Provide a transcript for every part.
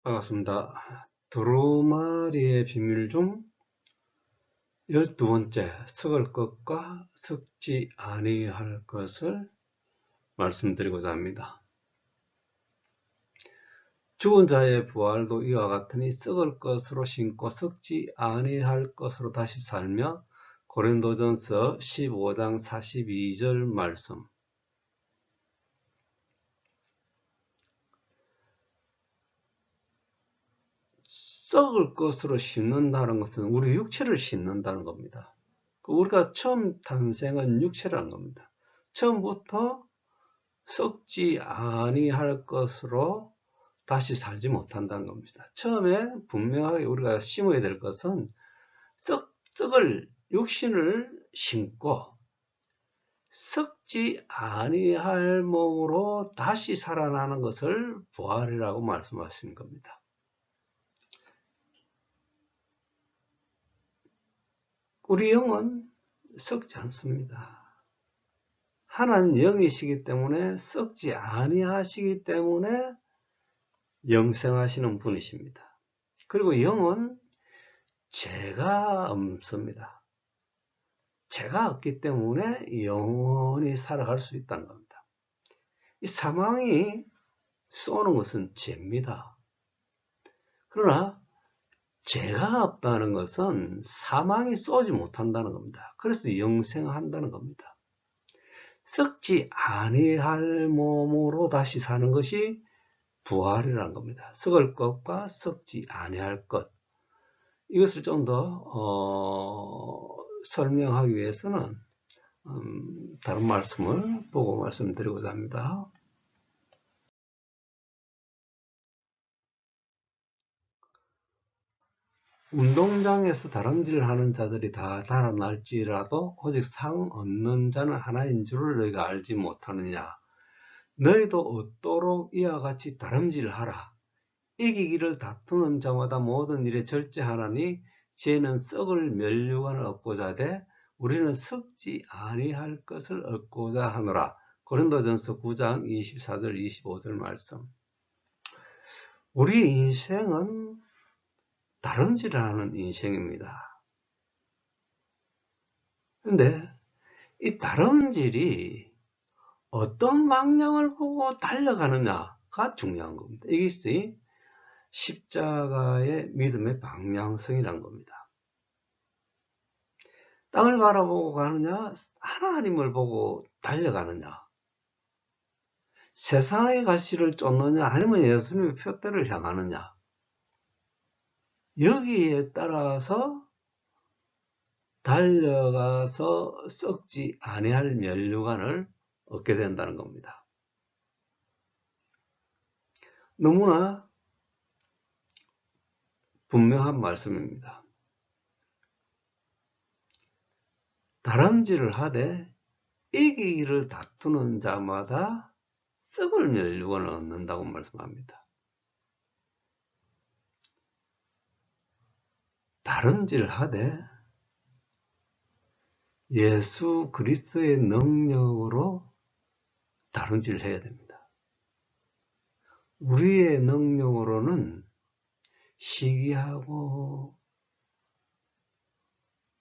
반갑습니다. 두루마리의 비밀 중 12번째, 썩을 것과 썩지 아니할 것을 말씀드리고자 합니다. 죽은 자의 부활도 이와 같으니 썩을 것으로 신고 썩지 아니할 것으로 다시 살며, 고린도전서 15장 42절 말씀. 썩을 것으로 심는다는 것은 우리 육체를 심는다는 겁니다. 우리가 처음 탄생한 육체라는 겁니다. 처음부터 썩지 아니할 것으로 다시 살지 못한다는 겁니다. 처음에 분명하게 우리가 심어야 될 것은 썩을 육신을 심고 썩지 아니할 몸으로 다시 살아나는 것을 부활이라고 말씀하신 겁니다. 우리 영은 썩지 않습니다. 하나님 영이시기 때문에 썩지 아니하시기 때문에 영생하시는 분이십니다. 그리고 영은 죄가 없습니다. 죄가 없기 때문에 영원히 살아갈 수 있다는 겁니다. 이 사망이 쏘는 것은 죄입니다. 그러나 죄가 없다는 것은 사망이 쏘지 못한다는 겁니다. 그래서 영생한다는 겁니다. 썩지 아니할 몸으로 다시 사는 것이 부활이라는 겁니다. 썩을 것과 썩지 아니할 것. 이것을 좀 더 설명하기 위해서는 다른 말씀을 보고 말씀드리고자 합니다. 운동장에서 다름질을 하는 자들이 다 달아날지라도 오직 상 얻는 자는 하나인 줄을 너희가 알지 못하느냐. 너희도 얻도록 이와 같이 다름질하라. 이기기를 다투는 자마다 모든 일에 절제하나니 쟤는 썩을 면류관을 얻고자 하되 우리는 썩지 아니할 것을 얻고자 하노라. 고린도전서 9장 24절 25절 말씀. 우리 인생은 다름질하는 인생입니다. 근데 이 다름질이 어떤 방향을 보고 달려가느냐가 중요한 겁니다. 이것이 십자가의 믿음의 방향성이란 겁니다. 땅을 바라보고 가느냐, 하나님을 보고 달려가느냐, 세상의 가시를 쫓느냐, 아니면 예수님의 표대를 향하느냐, 여기에 따라서 달려가서 썩지 아니할 면류관을 얻게 된다는 겁니다. 너무나 분명한 말씀입니다. 다람쥐를 하되 이기기를 다투는 자마다 썩을 면류관을 얻는다고 말씀합니다. 다름질 하되 예수 그리스도의 능력으로 다름질을 해야 됩니다. 우리의 능력으로는 시기하고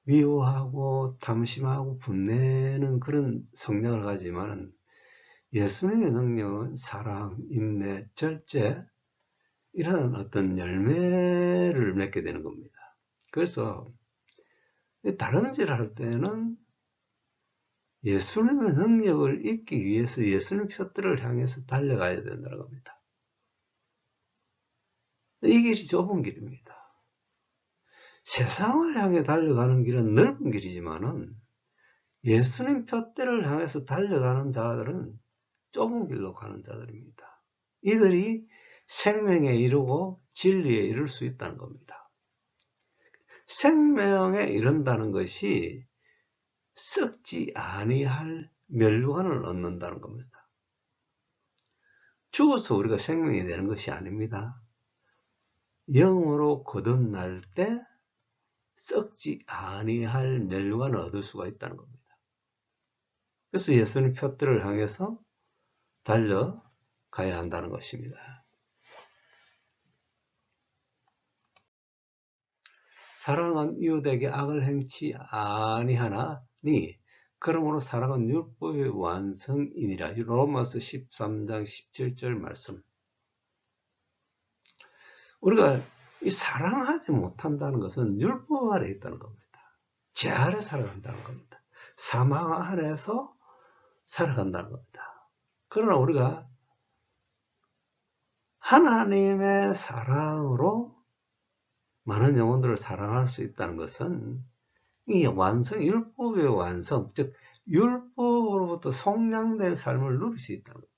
미워하고 탐심하고 분내는 그런 성향을 가지만 예수님의 능력은 사랑, 인내, 절제 이런 어떤 열매를 맺게 되는 겁니다. 그래서 다름질을 할 때는 예수님의 능력을 잊기 위해서 예수님 표대를 향해서 달려가야 된다는 겁니다. 이 길이 좁은 길입니다. 세상을 향해 달려가는 길은 넓은 길이지만은 예수님 표대를 향해서 달려가는 자들은 좁은 길로 가는 자들입니다. 이들이 생명에 이르고 진리에 이를 수 있다는 겁니다. 생명에 이른다는 것이 썩지 아니할 면류관을 얻는다는 겁니다. 죽어서 우리가 생명이 되는 것이 아닙니다. 영으로 거듭날 때 썩지 아니할 면류관을 얻을 수가 있다는 겁니다. 그래서 예수님 표대를 향해서 달려가야 한다는 것입니다. 사랑은 이웃에게 악을 행치 아니하나니 그러므로 사랑은 율법의 완성이니라. 로마서 13장 17절 말씀. 우리가 이 사랑하지 못한다는 것은 율법 아래 있다는 겁니다. 죄 아래 살아간다는 겁니다. 사망 아래에서 살아간다는 겁니다. 그러나 우리가 하나님의 사랑으로 많은 영혼들을 사랑할 수 있다는 것은 이 완성, 율법의 완성, 즉 율법으로부터 속량된 삶을 누릴 수 있다는 겁니다.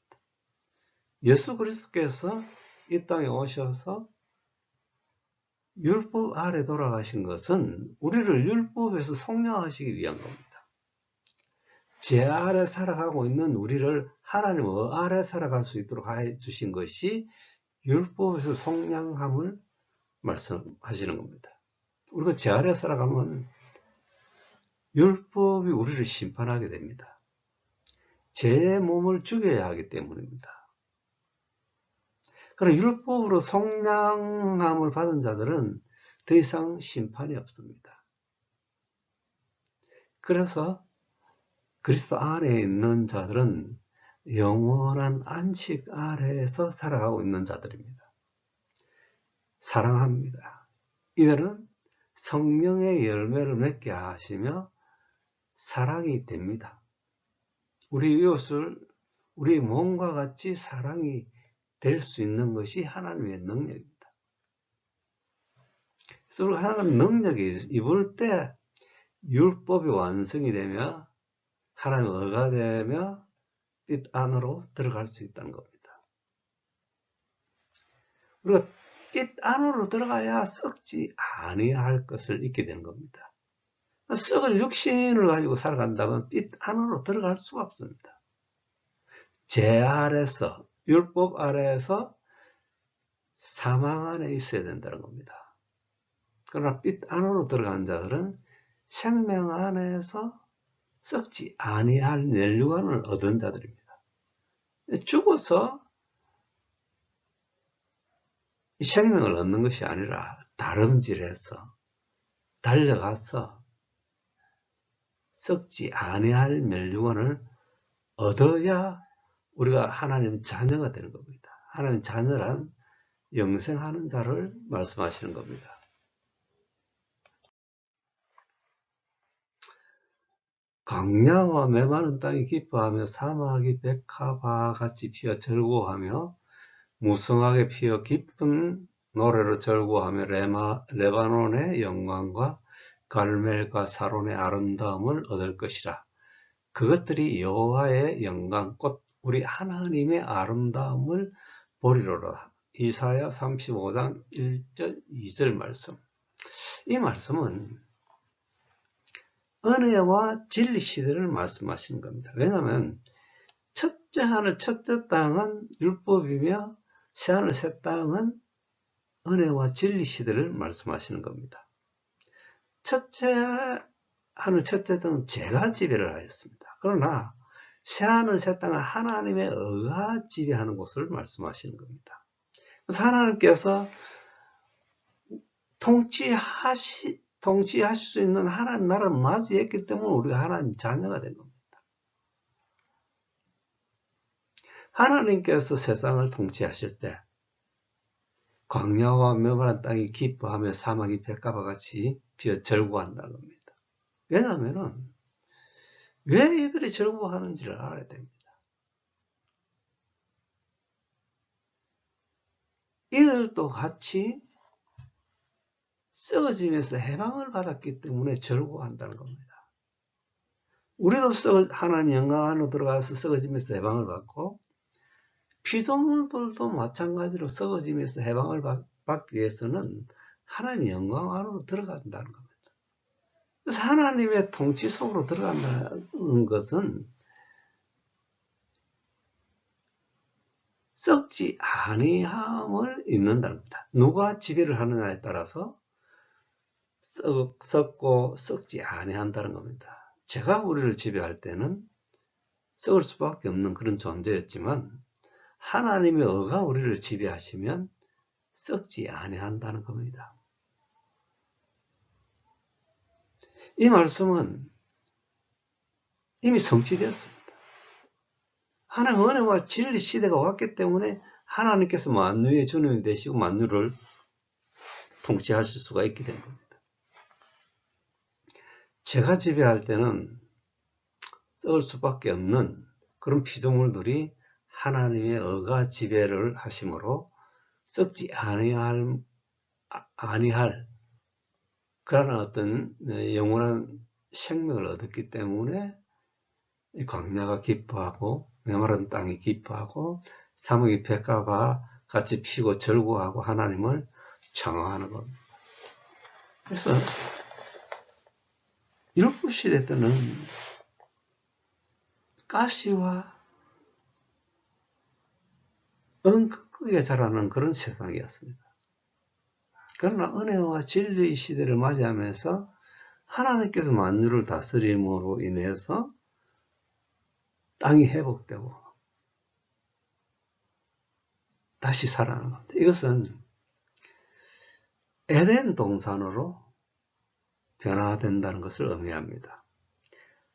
예수 그리스도께서 이 땅에 오셔서 율법 아래 돌아가신 것은 우리를 율법에서 속량하시기 위한 겁니다. 죄 아래 살아가고 있는 우리를 하나님 아래 살아갈 수 있도록 해 주신 것이 율법에서 속량함을 말씀하시는 겁니다. 우리가 죄 아래 살아가면 율법이 우리를 심판하게 됩니다. 죄의 몸을 죽여야 하기 때문입니다. 그럼 율법으로 속량함을 받은 자들은 더 이상 심판이 없습니다. 그래서 그리스도 안에 있는 자들은 영원한 안식 아래에서 살아가고 있는 자들입니다. 사랑합니다. 이들은 성령의 열매를 맺게 하시며 사랑이 됩니다. 우리 이웃을 우리 몸과 같이 사랑이 될 수 있는 것이 하나님의 능력입니다. 그래서 우리가 하나님 능력이 입을 때 율법이 완성이 되며 하나님 의가 되며 빛 안으로 들어갈 수 있다는 겁니다. 우리가 빛 안으로 들어가야 썩지 아니할 것을 잊게 되는 겁니다. 썩을 육신을 가지고 살아간다면 빛 안으로 들어갈 수가 없습니다. 죄 아래서, 율법 아래에서 사망 안에 있어야 된다는 겁니다. 그러나 빛 안으로 들어간 자들은 생명 안에서 썩지 아니할 멸류관을 얻은 자들입니다. 죽어서 이 생명을 얻는 것이 아니라 다름질해서 달려가서 썩지 아니할 멸류관을 얻어야 우리가 하나님 자녀가 되는 겁니다. 하나님 자녀란 영생하는 자를 말씀하시는 겁니다. 광야와 메마른 땅이 기뻐하며 사막이 백합화 같이 피어 절구하며 무성하게 피어 기쁜 노래로 절구하며 레바논의 영광과 갈멜과 사론의 아름다움을 얻을 것이라. 그것들이 여호와의 영광 곧 우리 하나님의 아름다움을 보리로라. 이사야 35장 1절 2절 말씀. 이 말씀은 은혜와 진리 시대를 말씀하시는 겁니다. 왜냐하면 첫째 하늘 첫째 땅은 율법이며 새 하늘 새 땅은 은혜와 진리 시대를 말씀하시는 겁니다. 첫째 하늘 첫째 땅은 죄가 지배를 하였습니다. 그러나 새 하늘 새 땅은 하나님의 의가 지배하는 곳을 말씀하시는 겁니다. 그래서 하나님께서 통치하실 수 있는 하나님 나라를 맞이했기 때문에 우리가 하나님 자녀가 된 겁니다. 하나님께서 세상을 통치하실 때 광야와 메마른 땅이 기뻐하며 사막이 백합화 같이 피어 절구한다는 겁니다. 왜냐하면 왜 이들이 절구하는지를 알아야 됩니다. 이들도 같이 썩어지면서 해방을 받았기 때문에 절구한다는 겁니다. 우리도 하나님 영광 안으로 들어가서 썩어지면서 해방을 받고 피조물들도 마찬가지로 썩어지면서 해방을 받기 위해서는 하나님 영광 안으로 들어간다는 겁니다. 그래서 하나님의 통치 속으로 들어간다는 것은 썩지 아니함을 잊는다는 겁니다. 누가 지배를 하느냐에 따라서 썩고 썩지 아니한다는 겁니다. 제가 우리를 지배할 때는 썩을 수밖에 없는 그런 존재였지만 하나님의 의가 우리를 지배하시면 썩지 아니한다는 겁니다. 이 말씀은 이미 성취되었습니다. 하나님 은혜와 진리 시대가 왔기 때문에 하나님께서 만유의 주님이 되시고 만유를 통치하실 수가 있게 된 겁니다. 제가 지배할 때는 썩을 수밖에 없는 그런 피조물들이 하나님의 의가 지배를 하심으로 썩지 아니할 그런 어떤 영원한 생명을 얻었기 때문에 광야가 기뻐하고 메마른 땅이 기뻐하고 사막의 백화가 같이 피고 절구하고 하나님을 청하는 겁니다. 그래서 율법 시대 때는 가시와 은크게 자라는 그런 세상이었습니다. 그러나 은혜와 진리의 시대를 맞이하면서 하나님께서 만유를 다스림으로 인해서 땅이 회복되고 다시 살아나는 겁니다. 이것은 에덴 동산으로 변화된다는 것을 의미합니다.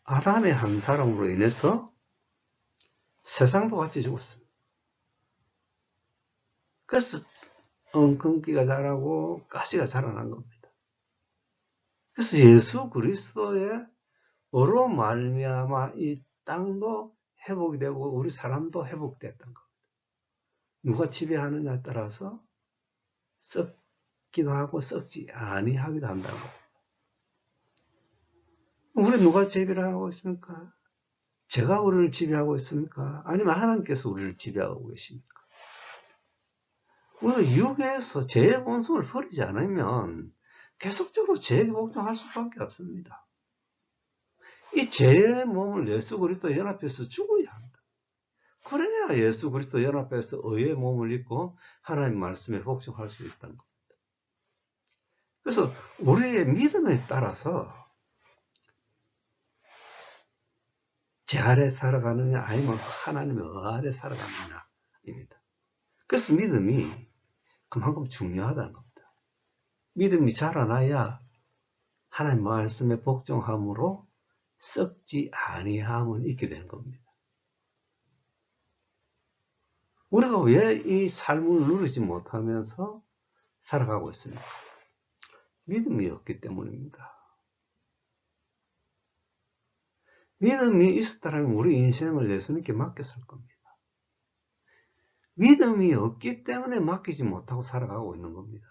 아담의 한 사람으로 인해서 세상도 같이 죽었습니다. 그래서 엉겅기가 자라고 가시가 자라난 겁니다. 그래서 예수 그리스도의 어로 말미암아 이 땅도 회복이 되고 우리 사람도 회복됐던 겁니다. 누가 지배하느냐에 따라서 썩기도 하고 썩지 아니하기도 한다는 겁니다. 우리 누가 지배를 하고 있습니까? 제가 우리를 지배하고 있습니까? 아니면 하나님께서 우리를 지배하고 계십니까? 우리가 육에서 죄의 본성을 버리지 않으면 계속적으로 죄에게 복종할 수밖에 없습니다. 이 죄의 몸을 예수 그리스도 연합해서 죽어야 합니다. 그래야 예수 그리스도 연합해서 의의 몸을 입고 하나님 말씀에 복종할 수 있다는 겁니다. 그래서 우리의 믿음에 따라서 제 아래 살아가느냐 아니면 하나님의 아래 살아가느냐입니다. 그래서 믿음이 그만큼 중요하다는 겁니다. 믿음이 자라나야 하나님 말씀에 복종함으로 썩지 아니함은 있게 되는 겁니다. 우리가 왜 이 삶을 누리지 못하면서 살아가고 있습니까? 믿음이 없기 때문입니다. 믿음이 있었다면 우리 인생을 예수님께 맡겼을 겁니다. 믿음이 없기 때문에 맡기지 못하고 살아가고 있는 겁니다.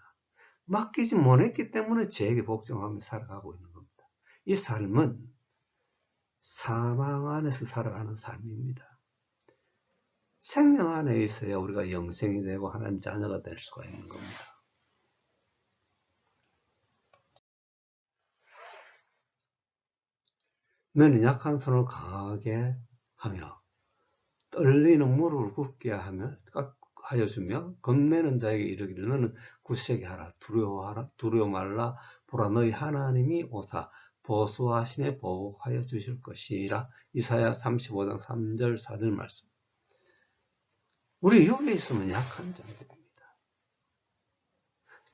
맡기지 못했기 때문에 죄에게 복종하며 살아가고 있는 겁니다. 이 삶은 사망 안에서 살아가는 삶입니다. 생명 안에 있어야 우리가 영생이 되고 하나님 자녀가 될 수가 있는 겁니다. 너는 약한 손을 강하게 하며 떨리는 무릎을 굽게 하여 주며 겁내는 자에게 이르기를 너는 굳세게 하라. 두려워 말라. 보라 너희 하나님이 오사 보수하심에 보복하여 주실 것이라. 이사야 35장 3절 4절 말씀. 우리 육에 있으면 약한 자들입니다.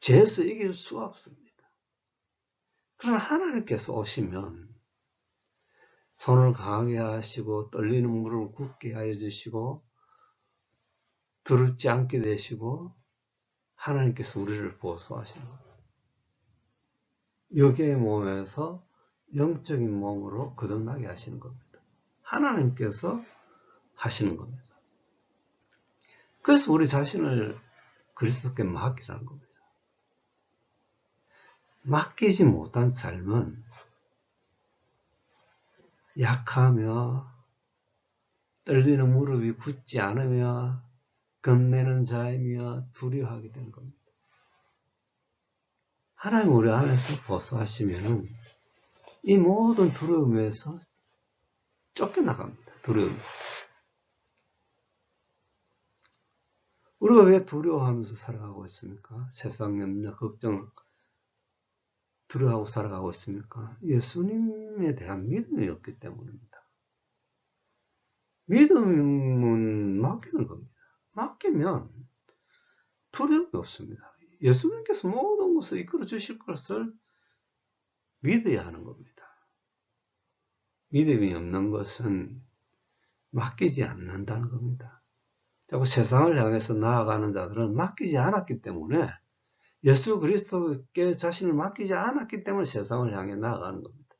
죄에서 이길 수가 없습니다. 그러나 하나님께서 오시면 손을 강하게 하시고 떨리는 무릎을 굳게 하여 주시고 두렵지 않게 되시고 하나님께서 우리를 보호하시는 겁니다. 육의 몸에서 영적인 몸으로 거듭나게 하시는 겁니다. 하나님께서 하시는 겁니다. 그래서 우리 자신을 그리스도께 맡기라는 겁니다. 맡기지 못한 삶은 약하며 떨리는 무릎이 굳지 않으며 겁내는 자이며 두려워하게 되는 겁니다. 하나님 우리 안에서 보수하시면은 이 모든 두려움에서 쫓겨나갑니다. 두려움. 우리가 왜 두려워하면서 살아가고 있습니까? 세상 염려, 걱정, 두려워하고 살아가고 있습니까? 예수님에 대한 믿음이 없기 때문입니다. 믿음은 맡기는 겁니다. 맡기면 두려움이 없습니다. 예수님께서 모든 것을 이끌어 주실 것을 믿어야 하는 겁니다. 믿음이 없는 것은 맡기지 않는다는 겁니다. 자꾸 세상을 향해서 나아가는 자들은 맡기지 않았기 때문에, 예수 그리스도께 자신을 맡기지 않았기 때문에 세상을 향해 나아가는 겁니다.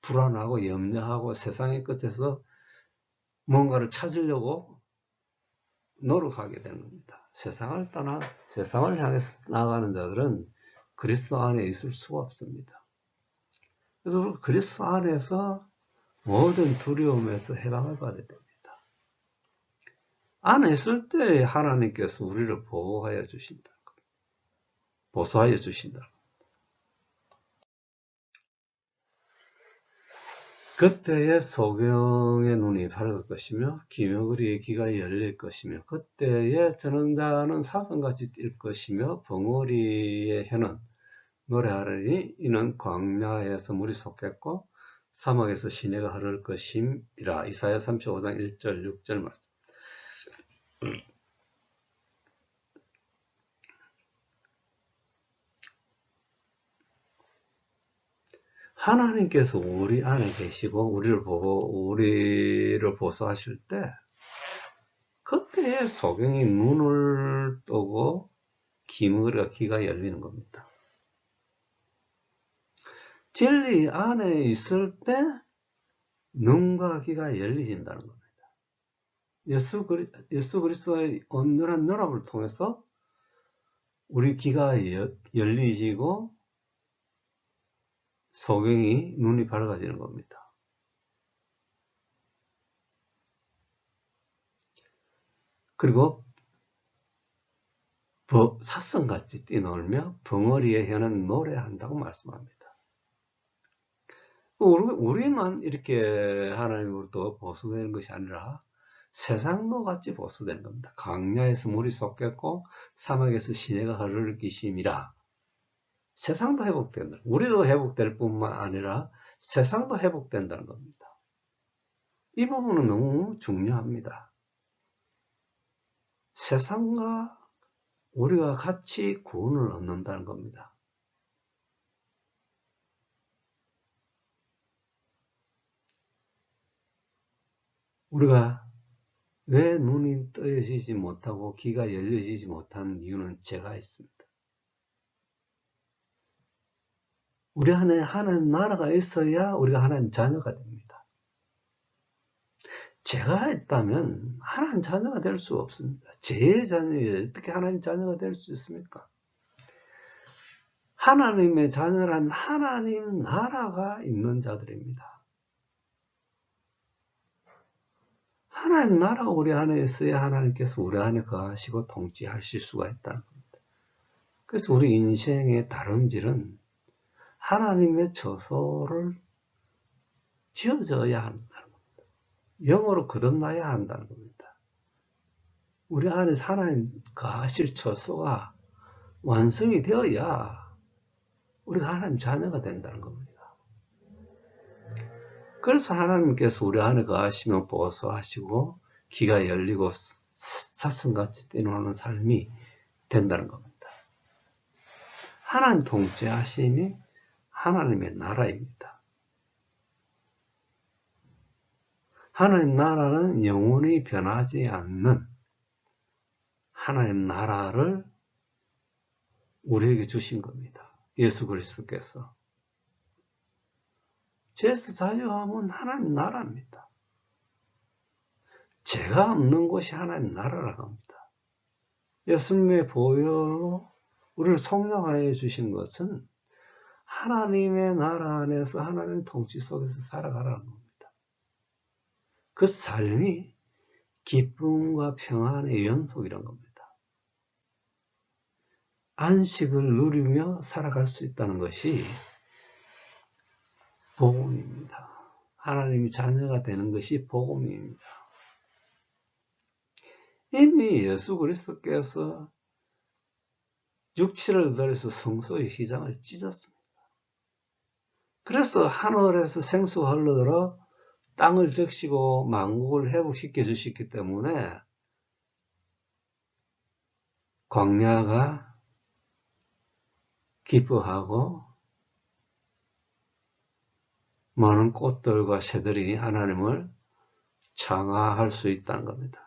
불안하고 염려하고 세상의 끝에서 뭔가를 찾으려고 노력하게 되는 겁니다. 세상을 떠나 세상을 향해서 나아가는 자들은 그리스도 안에 있을 수가 없습니다. 그래서 그리스도 안에서 모든 두려움에서 해방을 받아야 됩니다. 안에 있을 때 하나님께서 우리를 보호하여 주신다. 보수하여 주신다. 그때의 소경의 눈이 밝을 것이며 기묘그리의 귀가 열릴 것이며 그때의 전능자는 사슴같이 뛸 것이며 벙어리의 혀는 노래하리니 이는 광야에서 물이 솟겠고 사막에서 시내가 흐를 것임이라. 이사야 35장 1절 6절 말씀. 하나님께서 우리 안에 계시고 우리를 보호하실 때 그때의 소경이 눈을 뜨고 기머리가 귀가 열리는 겁니다. 진리 안에 있을 때 눈과 귀가 열리진다는 겁니다. 예수 그리스도의 온전한 연합을 통해서 우리 귀가 열리지고 소경이 눈이 밝아지는 겁니다. 그리고 사슴같이 뛰놀며 벙어리의 혀는 노래한다고 말씀합니다. 우리만 이렇게 하나님으로부터 보수되는 것이 아니라 세상도 같이 보수되는 겁니다. 광야에서 물이 솟겠고 사막에서 시내가 흐를 것임이라. 세상도 회복된다. 우리도 회복될 뿐만 아니라 세상도 회복된다는 겁니다. 이 부분은 너무 중요합니다. 세상과 우리가 같이 구원을 얻는다는 겁니다. 우리가 왜 눈이 떠지지 못하고 귀가 열려지지 못하는 이유는 제가 있습니다. 우리 안에 하나님 나라가 있어야 우리가 하나님 자녀가 됩니다. 제가 있다면 하나님 자녀가 될 수 없습니다. 제 자녀에 어떻게 하나님 자녀가 될 수 있습니까? 하나님의 자녀란 하나님 나라가 있는 자들입니다. 하나님 나라가 우리 안에 있어야 하나님께서 우리 안에 거하시고 통치하실 수가 있다는 겁니다. 그래서 우리 인생의 다름질은 하나님의 처소를 지어져야 한다는 겁니다. 영어로 거듭나야 한다는 겁니다. 우리 안에 하나님 거하실 처소가 완성이 되어야 우리가 하나님 자녀가 된다는 겁니다. 그래서 하나님께서 우리 안에 거하시면 보호하시고 귀가 열리고 사슴같이 뛰노는 삶이 된다는 겁니다. 하나님 통치하심이 하나님의 나라입니다. 하나님 나라는 영원히 변하지 않는 하나님 나라를 우리에게 주신 겁니다. 예수 그리스도께서. 죄에서 자유함은 하나님 나라입니다. 죄가 없는 곳이 하나님 나라라고 합니다. 예수님의 보혈로 우리를 성령하여 주신 것은 하나님의 나라 안에서 하나님의 통치 속에서 살아가라는 겁니다. 그 삶이 기쁨과 평안의 연속이란 겁니다. 안식을 누리며 살아갈 수 있다는 것이 복음입니다. 하나님이 자녀가 되는 것이 복음입니다. 이미 예수 그리스도께서 육체를 들여서 성소의 휘장을 찢었습니다. 그래서 하늘에서 생수가 흘러들어 땅을 적시고 만국을 회복시켜 주셨기 때문에 광야가 기뻐하고 많은 꽃들과 새들이 하나님을 찬양할 수 있다는 겁니다.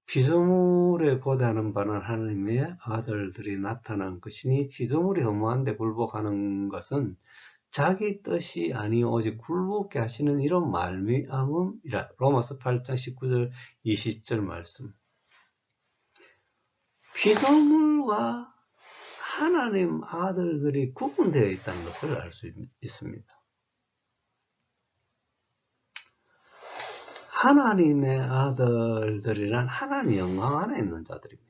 피조물에 고대하는 바는 하나님의 아들들이 나타난 것이니 피조물이 허무한데 굴복하는 것은 자기 뜻이 아니요 오직 굴복케 하시는 이런 말미암음이라. 로마서 8장 19절 20절 말씀. 피조물과 하나님 아들들이 구분되어 있다는 것을 알 수 있습니다. 하나님의 아들들이란 하나님 영광 안에 있는 자들입니다.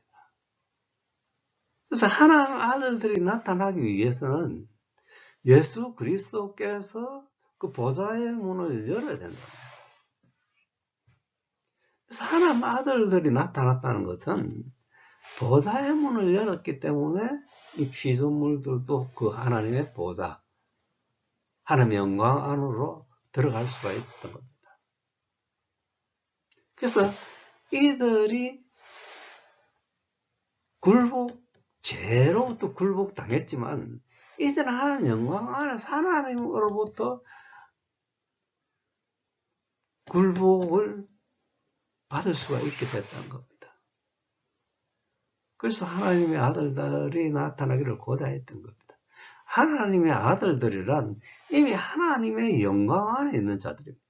그래서 하나님 아들들이 나타나기 위해서는 예수 그리스도께서 그 보좌의 문을 열어야 된다. 그래서 하나님 아들들이 나타났다는 것은 보좌의 문을 열었기 때문에 이 피조물들도 그 하나님의 보좌, 하나님의 영광 안으로 들어갈 수가 있었던 겁니다. 그래서 이들이 죄로부터 굴복당했지만 이제는 하나님 영광 안에서 하나님으로부터 굴복을 받을 수가 있게 됐다는 겁니다. 그래서 하나님의 아들들이 나타나기를 고대했던 겁니다. 하나님의 아들들이란 이미 하나님의 영광 안에 있는 자들입니다.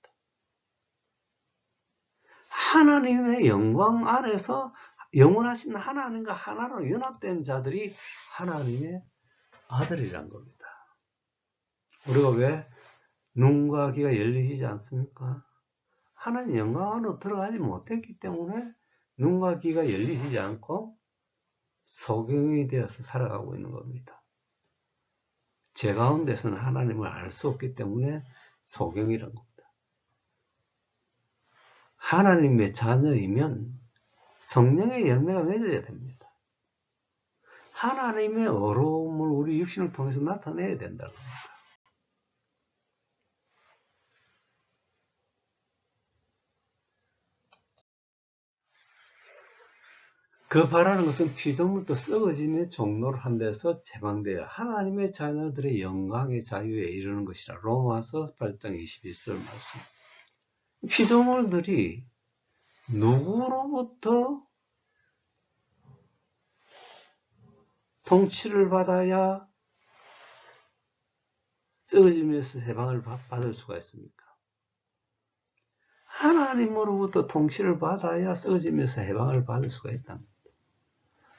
하나님의 영광 안에서 영원하신 하나님과 하나로 연합된 자들이 하나님의 아들이란 겁니다. 우리가 왜 눈과 귀가 열리지 않습니까? 하나님 영광 안으로 들어가지 못했기 때문에 눈과 귀가 열리지 않고 소경이 되어서 살아가고 있는 겁니다. 제 가운데서는 하나님을 알 수 없기 때문에 소경이란 겁니다. 하나님의 자녀이면 성령의 열매가 맺어야 됩니다. 하나님의 어려움을 우리 육신을 통해서 나타내야 된다는 겁니다. 그 바라는 것은 피조물도 썩어짐의 종로를 한 데서 제방되어 하나님의 자녀들의 영광의 자유에 이르는 것이라. 로마서 8장 21절 말씀. 피조물들이 누구로부터 통치를 받아야 썩어짐에서 해방을 받을 수가 있습니까? 하나님으로부터 통치를 받아야 썩어짐에서 해방을 받을 수가 있다.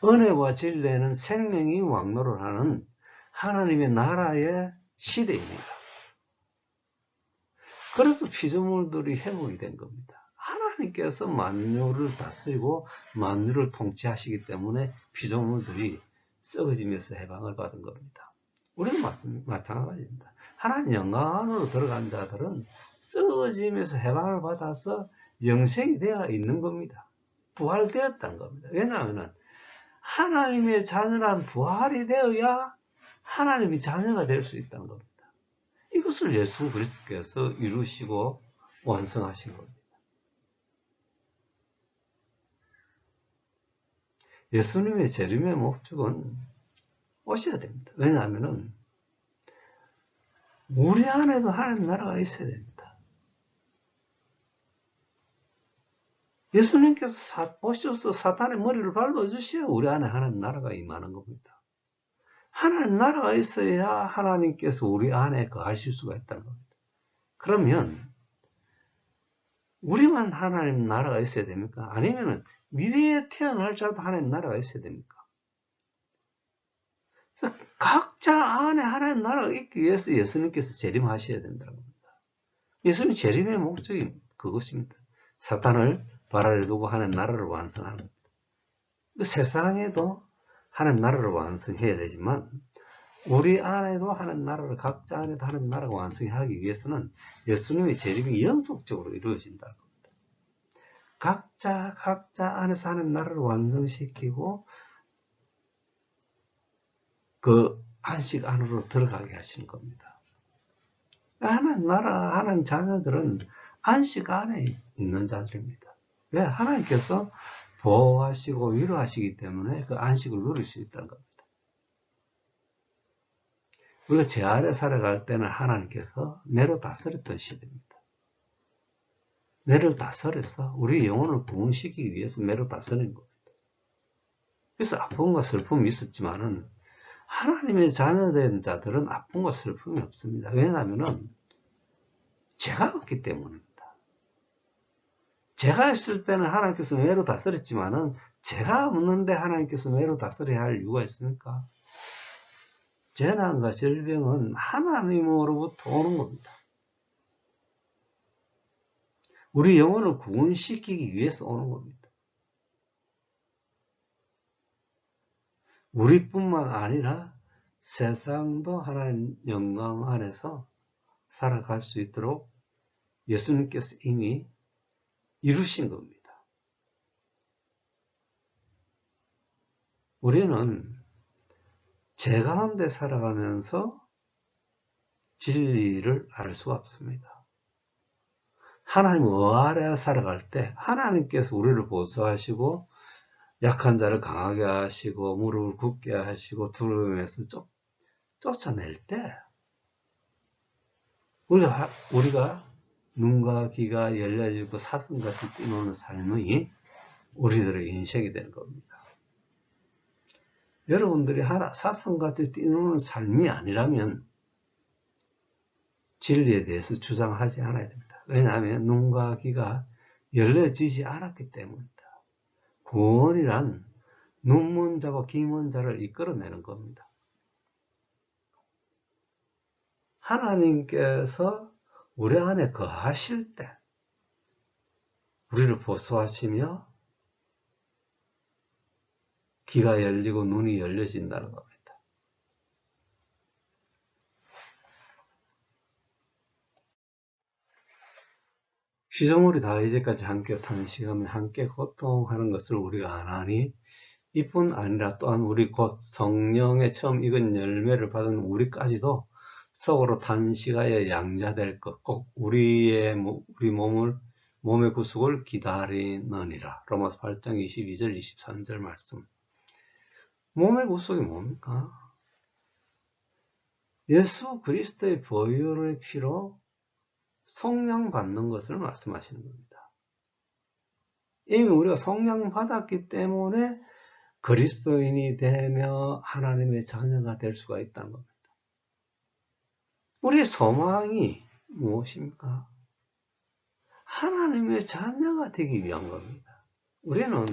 은혜와 진리는 생명이 왕노를 하는 하나님의 나라의 시대입니다. 그래서 피조물들이 회복이 된 겁니다. 하나님께서 만유를 다스리고 만유를 통치하시기 때문에 피조물들이 썩어지면서 해방을 받은 겁니다. 우리도 마찬가지입니다. 하나님 영광 안으로 들어간 자들은 썩어지면서 해방을 받아서 영생이 되어 있는 겁니다. 부활되었다는 겁니다. 왜냐하면 하나님의 자녀란 부활이 되어야 하나님의 자녀가 될 수 있다는 겁니다. 이것을 예수 그리스도께서 이루시고 완성하신 겁니다. 예수님의 재림의 목적은 오셔야 됩니다. 왜냐하면 우리 안에도 하나님 나라가 있어야 됩니다. 예수님께서 오셔서 사탄의 머리를 밟아주셔야 우리 안에 하나님 나라가 임하는 겁니다. 하나님 나라가 있어야 하나님께서 우리 안에 거하실 수가 있다는 겁니다. 그러면 우리만 하나님 나라가 있어야 됩니까? 아니면 미래에 태어날 자도 하나님 나라가 있어야 됩니까? 그래서 각자 안에 하나님 나라가 있기 위해서 예수님께서 재림하셔야 된다는 겁니다. 예수님 재림의 목적이 그것입니다. 사탄을 발 아래 두고 하나님 나라를 완성하는 겁니다. 세상에도 하나님 나라를 완성해야 되지만 우리 안에도 하나님 나라를, 각자 안에도 하나님 나라가 완성하기 위해서는 예수님의 재림이 연속적으로 이루어진다는 겁니다. 각자 안에서 하나님 나라를 완성시키고 그 안식 안으로 들어가게 하시는 겁니다. 하나님 나라, 하나님 자녀들은 안식 안에 있는 자들입니다. 왜? 하나님께서 보호하시고 위로하시기 때문에 그 안식을 누릴 수 있다는 겁니다. 우리가 제 아래 살아갈 때는 하나님께서 내로 다스렸던 시대입니다. 내를 다스려서 우리 영혼을 구원시키기 위해서 내로 다스린 겁니다. 그래서 아픔과 슬픔이 있었지만은 하나님의 자녀된 자들은 아픔과 슬픔이 없습니다. 왜냐하면 죄가 없기 때문입니다. 죄가 있을 때는 하나님께서 매로 다스렸지만은 죄가 없는데 하나님께서 매로 다스려야 할 이유가 있습니까? 재난과 질병은 하나님으로부터 오는 겁니다. 우리 영혼을 구원시키기 위해서 오는 겁니다. 우리뿐만 아니라 세상도 하나님 영광 안에서 살아갈 수 있도록 예수님께서 이미 이루신 겁니다. 우리는 죄 가운데 살아가면서 진리를 알 수가 없습니다. 하나님 아래 살아갈 때 하나님께서 우리를 보호하시고 약한 자를 강하게 하시고 무릎을 굳게 하시고 두려움에서 쫓아낼 때 우리가 눈과 귀가 열려지고 사슴같이 뛰노는 삶이 우리들의 인생이 되는 겁니다. 여러분들이 사슴같이 뛰노는 삶이 아니라면 진리에 대해서 주장하지 않아야 됩니다. 왜냐하면 눈과 귀가 열려지지 않았기 때문입니다. 구원이란 눈먼 자와 귀먼 자를 이끌어내는 겁니다. 하나님께서 우리 안에 거하실 때 우리를 보호하시며 귀가 열리고 눈이 열려진다는 겁니다. 시조물이 다 이제까지 함께 타는 시간에 함께 고통하는 것을 우리가 안 하니 이뿐 아니라 또한 우리 곧 성령의 처음 익은 열매를 받은 우리까지도 속으로 단식하여 양자될 것, 꼭 우리 몸의 구속을 기다리느니라. 로마서 8장 22절 23절 말씀. 몸의 구속이 뭡니까? 예수 그리스도의 보혈의 피로 속량 받는 것을 말씀하시는 겁니다. 이미 우리가 속량 받았기 때문에 그리스도인이 되며 하나님의 자녀가 될 수가 있다는 겁니다. 우리의 소망이 무엇입니까? 하나님의 자녀가 되기 위한 겁니다. 우리는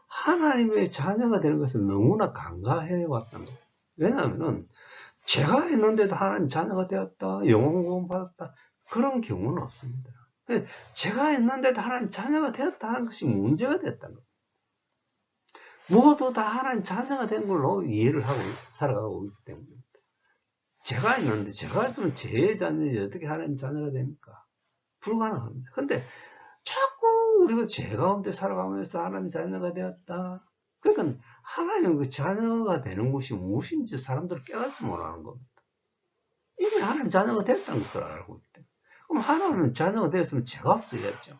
하나님의 자녀가 되는 것을 너무나 간과해 왔다는 겁니다. 왜냐하면 죄가 있는데도 하나님 자녀가 되었다, 영혼 구원 받았다, 그런 경우는 없습니다. 죄가 있는데도 하나님 자녀가 되었다 하는 것이 문제가 됐다는 겁니다. 모두 다 하나님 자녀가 된 걸로 이해를 하고 살아가고 있기 때문입니다. 죄가 있는데, 죄가 있으면 죄의 자녀지 어떻게 하나님 자녀가 됩니까? 불가능합니다. 근데 자꾸 우리가 죄 가운데 살아가면서 하나님 자녀가 되었다. 그러니까 하나님 그 자녀가 되는 것이 무엇인지 사람들은 깨닫지 못하는 겁니다. 이미 하나님 자녀가 됐다는 것을 알고 있기 때문에. 그럼 하나님 자녀가 되었으면 죄가 없어야죠.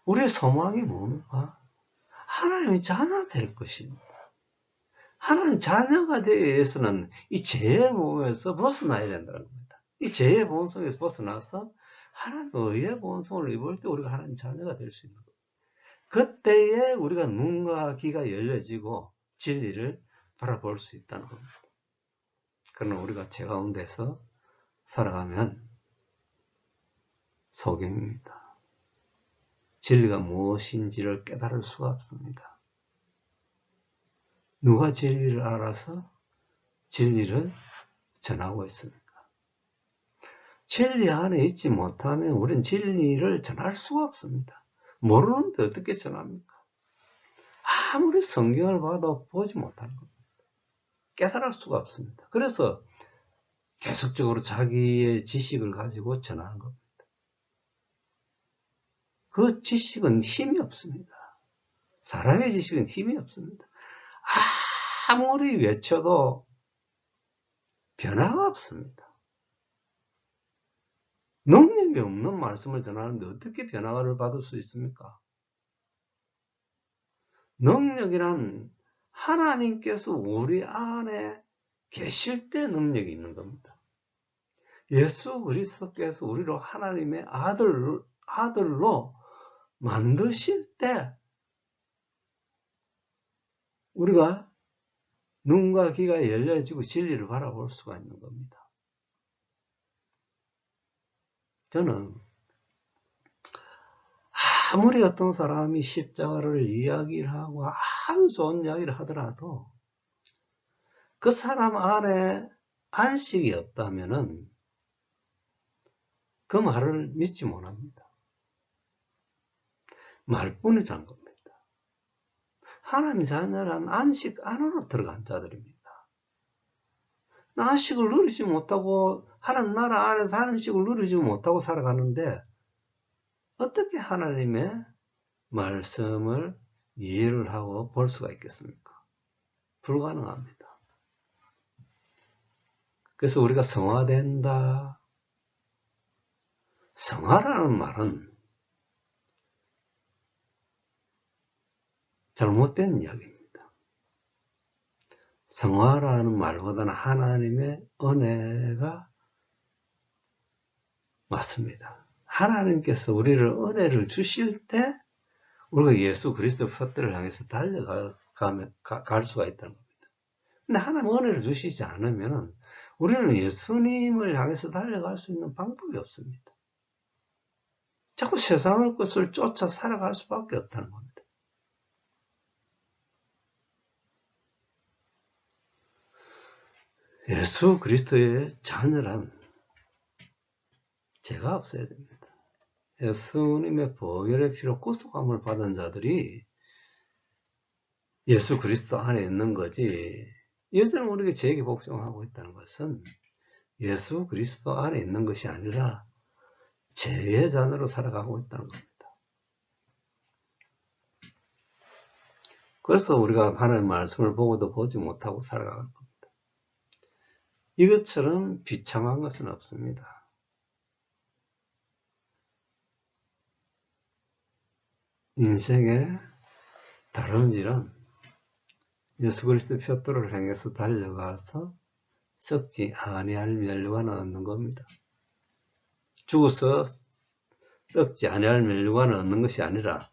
우리의 소망이 뭡니까? 하나님의 자녀가 될 것입니다. 하나님 자녀가 되기 위해서는 이 죄의 몸에서 벗어나야 된다는 겁니다. 이 죄의 본성에서 벗어나서 하나님의 의의 본성을 입을 때 우리가 하나님 자녀가 될 수 있는 겁니다. 그때에 우리가 눈과 귀가 열려지고 진리를 바라볼 수 있다는 겁니다. 그러나 우리가 죄 가운데서 살아가면 소경입니다. 진리가 무엇인지를 깨달을 수가 없습니다. 누가 진리를 알아서 진리를 전하고 있습니까? 진리 안에 있지 못하면 우리는 진리를 전할 수가 없습니다. 모르는데 어떻게 전합니까? 아무리 성경을 봐도 보지 못하는 겁니다. 깨달을 수가 없습니다. 그래서 계속적으로 자기의 지식을 가지고 전하는 겁니다. 그 지식은 힘이 없습니다. 사람의 지식은 힘이 없습니다. 아무리 외쳐도 변화가 없습니다. 능력이 없는 말씀을 전하는데 어떻게 변화를 받을 수 있습니까? 능력이란 하나님께서 우리 안에 계실 때 능력이 있는 겁니다. 예수 그리스도께서 우리를 하나님의 아들로 만드실 때 우리가 눈과 귀가 열려지고 진리를 바라볼 수가 있는 겁니다. 저는 아무리 어떤 사람이 십자가를 이야기를 하고 아주 좋은 이야기를 하더라도 그 사람 안에 안식이 없다면은 그 말을 믿지 못합니다. 말뿐이라는 겁니다. 하나님 자녀란 안식 안으로 들어간 자들입니다. 안식을 누리지 못하고 하나님 나라 안에서 안식을 누리지 못하고 살아가는데 어떻게 하나님의 말씀을 이해를 하고 볼 수가 있겠습니까? 불가능합니다. 그래서 우리가 성화된다. 성화라는 말은 잘못된 이야기입니다. 성화라는 말보다는 하나님의 은혜가 맞습니다. 하나님께서 우리를 은혜를 주실 때 우리가 예수 그리스도 표대를 향해서 달려갈 수가 있다는 겁니다. 근데 하나님 은혜를 주시지 않으면 우리는 예수님을 향해서 달려갈 수 있는 방법이 없습니다. 자꾸 세상의 것을 쫓아 살아갈 수밖에 없다는 겁니다. 예수 그리스도의 자녀란 죄가 없어야 됩니다. 예수님의 보혈의 피로 구속함을 받은 자들이 예수 그리스도 안에 있는 거지. 여전히 우리가 죄에게 복종하고 있다는 것은 예수 그리스도 안에 있는 것이 아니라 죄의 자녀로 살아가고 있다는 겁니다. 그래서 우리가 하나님의 말씀을 보고도 보지 못하고 살아가는 겁니다. 이것처럼 비참한 것은 없습니다. 인생의 다름질은 예수 그리스도 표대를 향해서 달려가서 썩지 아니할 멸류관을 얻는 겁니다. 죽어서 썩지 아니할 멸류관을 얻는 것이 아니라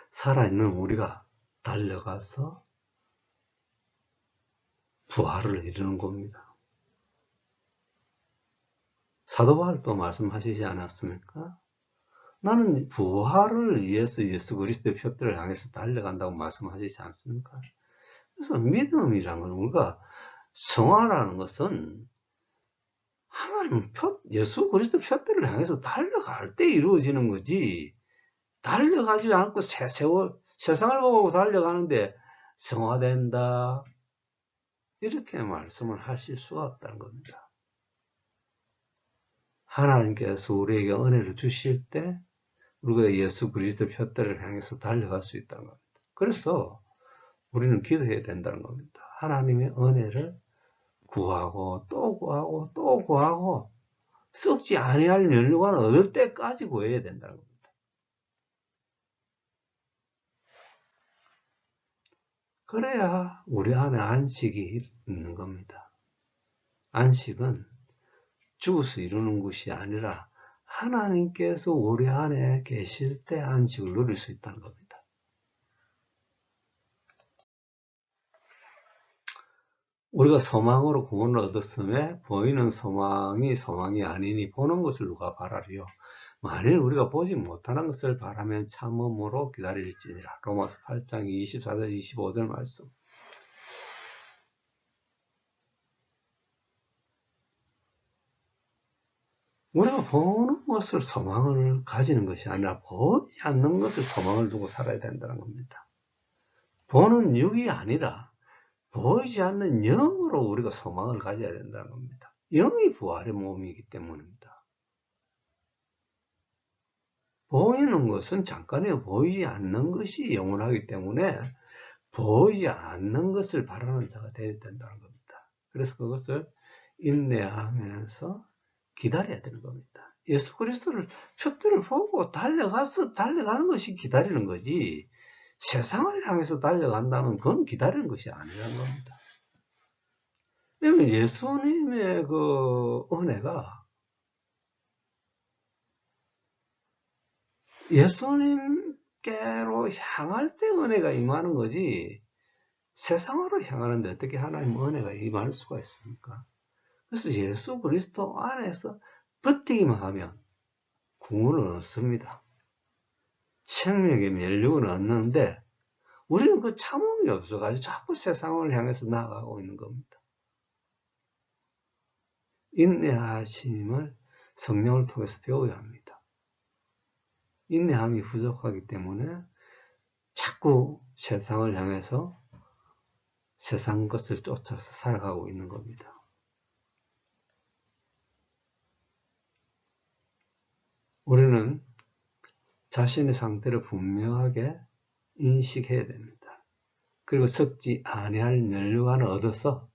살아있는 우리가 달려가서 부활을 이루는 겁니다. 사도 바울도 말씀하시지 않았습니까? 나는 부활을 위해서 예수 그리스도의 표대를 향해서 달려간다고 말씀하시지 않습니까? 그래서 믿음이란 건 우리가 성화라는 것은 하나님 예수 그리스도 표대를 향해서 달려갈 때 이루어지는 거지, 달려가지 않고 세상을 보고 달려가는데 성화된다 이렇게 말씀을 하실 수가 없다는 겁니다. 하나님께서 우리에게 은혜를 주실 때 우리가 예수 그리스도 표대를 향해서 달려갈 수 있다는 겁니다. 그래서 우리는 기도해야 된다는 겁니다. 하나님의 은혜를 구하고 또 구하고 또 구하고 썩지 아니할 멸류관을 얻을 때까지 구해야 된다는 겁니다. 그래야 우리 안에 안식이 있는 겁니다. 안식은 죽어서 이루는 것이 아니라 하나님께서 우리 안에 계실 때 안식을 누릴 수 있다는 겁니다. 우리가 소망으로 구원을 얻었음에 보이는 소망이 아니니 보는 것을 누가 바라리요. 만일 우리가 보지 못하는 것을 바라면 참음으로 기다릴지니라. 로마서 8장 24절 25절 말씀. 우리가 보는 것을 소망을 가지는 것이 아니라 보지 않는 것을 소망을 두고 살아야 된다는 겁니다. 보는 육이 아니라 보이지 않는 영으로 우리가 소망을 가져야 된다는 겁니다. 영이 부활의 몸이기 때문입니다. 보이는 것은 잠깐이에요. 보이지 않는 것이 영원하기 때문에 보이지 않는 것을 바라는 자가 되어야 된다는 겁니다. 그래서 그것을 인내하면서 기다려야 되는 겁니다. 예수 그리스도를 표대를 보고 달려가는 것이 기다리는 거지, 세상을 향해서 달려간다는 건 기다리는 것이 아니라는 겁니다. 왜냐면 예수님의 그 은혜가 예수님께로 향할 때 은혜가 임하는 거지, 세상으로 향하는데 어떻게 하나님 은혜가 임할 수가 있습니까? 그래서 예수 그리스도 안에서 버티기만 하면 구원은 없습니다. 생명의 면류는 얻는데 우리는 그 참음이 없어가지고 자꾸 세상을 향해서 나아가고 있는 겁니다. 인내하심을 성령을 통해서 배워야 합니다. 인내함이 부족하기 때문에 자꾸 세상을 향해서 세상 것을 쫓아서 살아가고 있는 겁니다. 우리는 자신의 상태를 분명하게 인식해야 됩니다. 그리고 썩지 아니할 면류관을 얻어서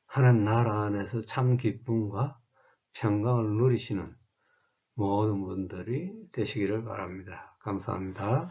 하나님 나라 안에서 참 기쁨과 평강을 누리시는 모든 분들이 되시기를 바랍니다. 감사합니다.